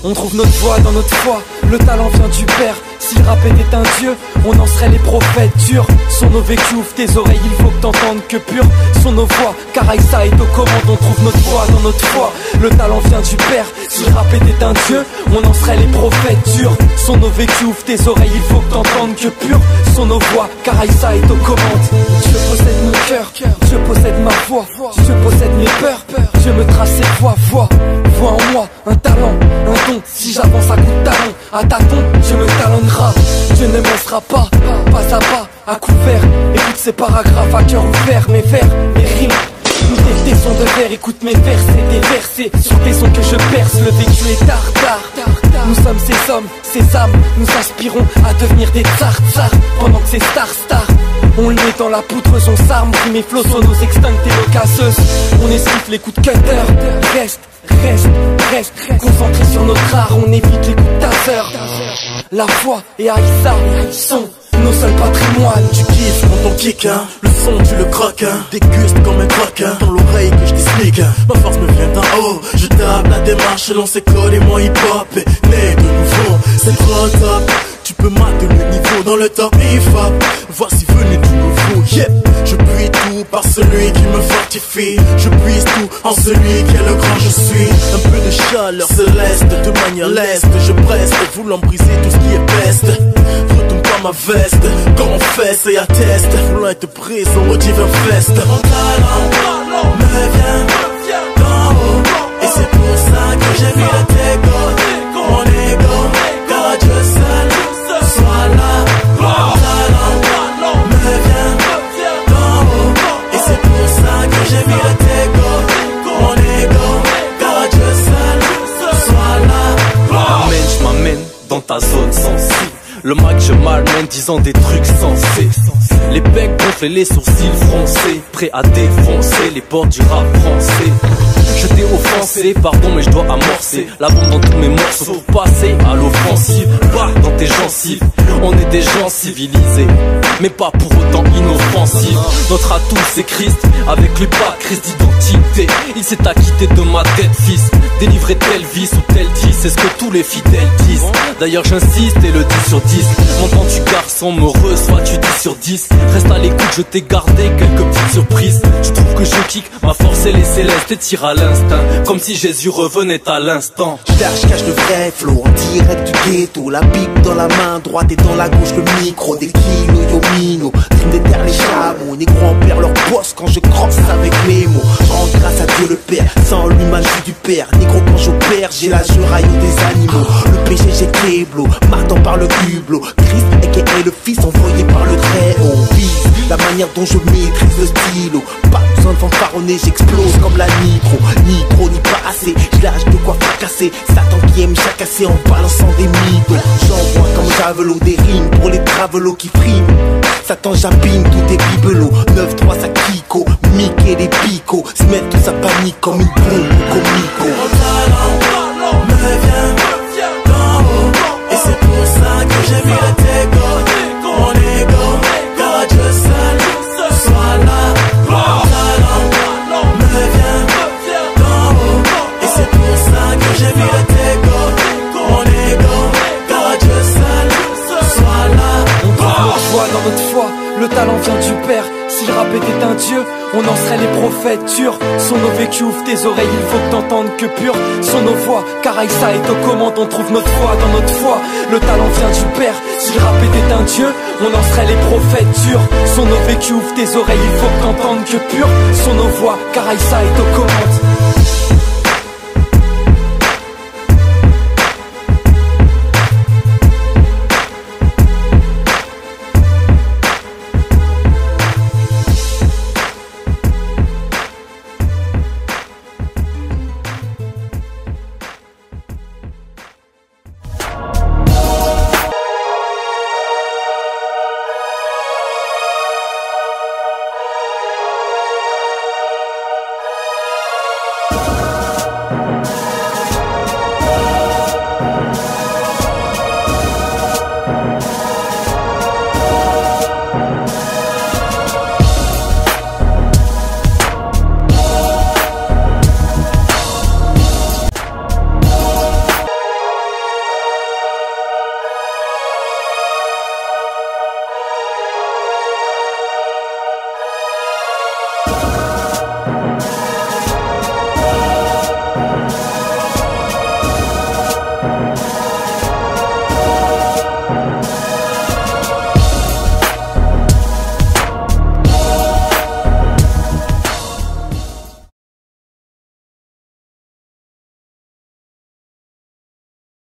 On trouve notre voix dans notre foi, le talent vient du Père. Si le rap était un dieu, on en serait les prophètes durs. Sont nos vécus, ouvre tes oreilles, il faut que t'entendes que pur sont nos voix, car Aïssa est aux commandes. On trouve notre voix dans notre foi, le talent vient du Père. Si le rap était un dieu, on en serait les prophètes durs. Sont nos vécus, ouvre tes oreilles, il faut que t'entendes que pur sont nos voix, car Aïssa est aux commandes. Dieu possède mon cœur, Dieu possède ma voix, Dieu possède mes peurs, Dieu me trace ses voix, voix en moi, un talent, un don. Si j'avance à coups de talon, à tâtons, Dieu me talonnera. Dieu ne m'aimera pas à pas, à couvert. Écoute ces paragraphes à cœur ouvert, mes vers, mes rimes. Tes sons de verre, écoute mes versets, des versets sur tes sons que je perce, le vécu est tard. Nous sommes ces hommes, ces âmes, nous aspirons à devenir des tsars, pendant que ces stars, on le met dans la poudre, son sarme, mes flots sont nos extinctes et nos casseuses. On esquive les coups de cutter, reste, concentré sur notre art, on évite les coups de taser. La foi et Aïssa sont nos seuls patrimoines. Tu kiffes quand on kick, hein. Le son tu le croques, hein. Déguste comme un croque, hein. Dans l'oreille que je t'explique, hein. Ma force me vient d'en haut. Je tape la démarche selon ses codes et mon hip hop est né de nouveau. C'est trop top. Tu peux mater le niveau dans le top hip-hop. Voici venu tout nouveau, yeah. Je puis tout par celui qui me fortifie. Je puise tout en celui qui est le grand je suis. Un peu de chaleur céleste, de manière leste. Je preste, voulant briser tout ce qui est peste. Retourne pas ma veste, quand on fesse et atteste. Voulant être brisé, on motive un fest. Mon talent me vient d'en haut. Et c'est pour ça que j'ai mis la dégo. Mon ego, car Dieu seul soit là. Mon talent me vient d'en haut. Et c'est pour ça que j'ai mis la dégo. Mon ego, car Dieu seul soit là. Je m'amène dans ta zone sensible. Le mic je malmène disant des trucs sensés. Les becs gonflés, les sourcils froncés, prêts à défoncer les portes du rap français. Je t'ai offensé, pardon mais je dois amorcer la bombe dans tous mes morceaux pour passer à l'offensive. Bah dans tes gencives, on est des gens civilisés, mais pas pour autant inoffensifs. Notre atout c'est Christ, avec lui pas de crise d'identité. Il s'est acquitté de ma tête fils, délivrer tel vice ou tel 10, c'est ce que tous les fidèles disent. D'ailleurs j'insiste et le 10 sur 10. M'entends-tu garçon me reçois tu 10 sur 10. Reste à l'écoute, je t'ai gardé quelques petites surprises. Tu trouves que je kick, ma force elle est céleste et tire à l'instinct, comme si Jésus revenait à l'instant. Je cache le vrai flow en direct du ghetto. La pipe dans la main droite et dans la gauche le micro. Des kilos yo mino, rime des terres les chameaux. Négro en perd leur boss quand je crosse avec mes mots. Je rends grâce à Dieu le Père, sans lui ma joue du Père. Négro quand j'opère, j'ai la juraille des animaux. Le péché j'ai Kéblo, Martin par le hublot. Christ aka le fils envoyé par le Très-Haut. Vise la manière dont je maîtrise le stylo. Pas besoin de fanfaronner, j'explose comme la nitro. Ni trop ni pas assez, je lâche de quoi fracasser. Satan qui aime chacasser en balançant des mythos. J'envoie comme javelot des rimes pour les travelots qui friment. Satan j'abîme tous tes bibelots. 9-3 ça Kiko, Mickey des picots. Se mettent tous à panique comme une bombe comico. Mon talent me vient d'en haut. Et c'est pour ça que j'ai mis la dégo. Mon ego, car Dieu seul soit là. Mon talent me vient d'en haut. Et c'est pour ça que j'ai mis la dégo. Mon ego, car Dieu seul soit là. On trouve notre foi dans notre foi, le talent vient du Père. Si le rap était un dieu, on en serait les prophètes durs. Sont nos vécus, ouvre tes oreilles, il faut que t'entendes que pur sont nos voix, car Aïssa est aux commandes. On trouve notre foi dans notre foi, le talent vient du Père. Si le rap était un dieu, on en serait les prophètes durs. Sont nos vécus, ouvre tes oreilles, il faut que t'entendes que pur sont nos voix, car Aïssa est aux commandes.